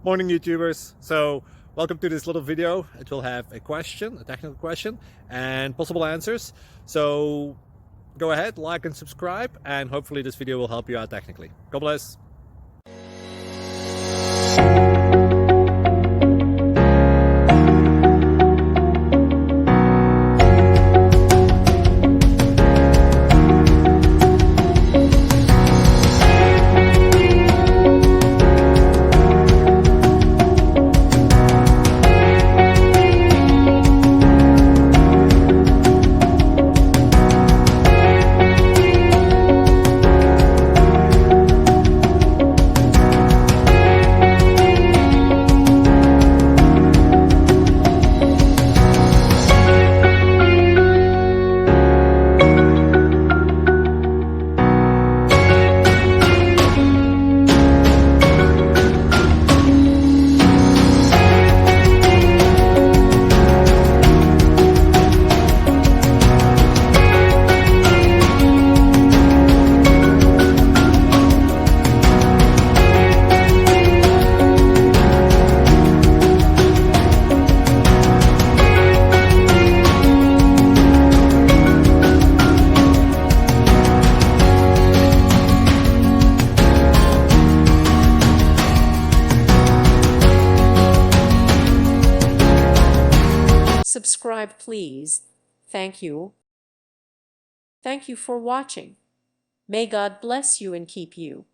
Morning YouTubers. So welcome to this little video. It will have a question, a technical question, and possible answers. So go ahead, like and subscribe, and hopefully this video will help you out technically. God bless. Subscribe, please. Thank you. Thank you for watching. May God bless you and keep you.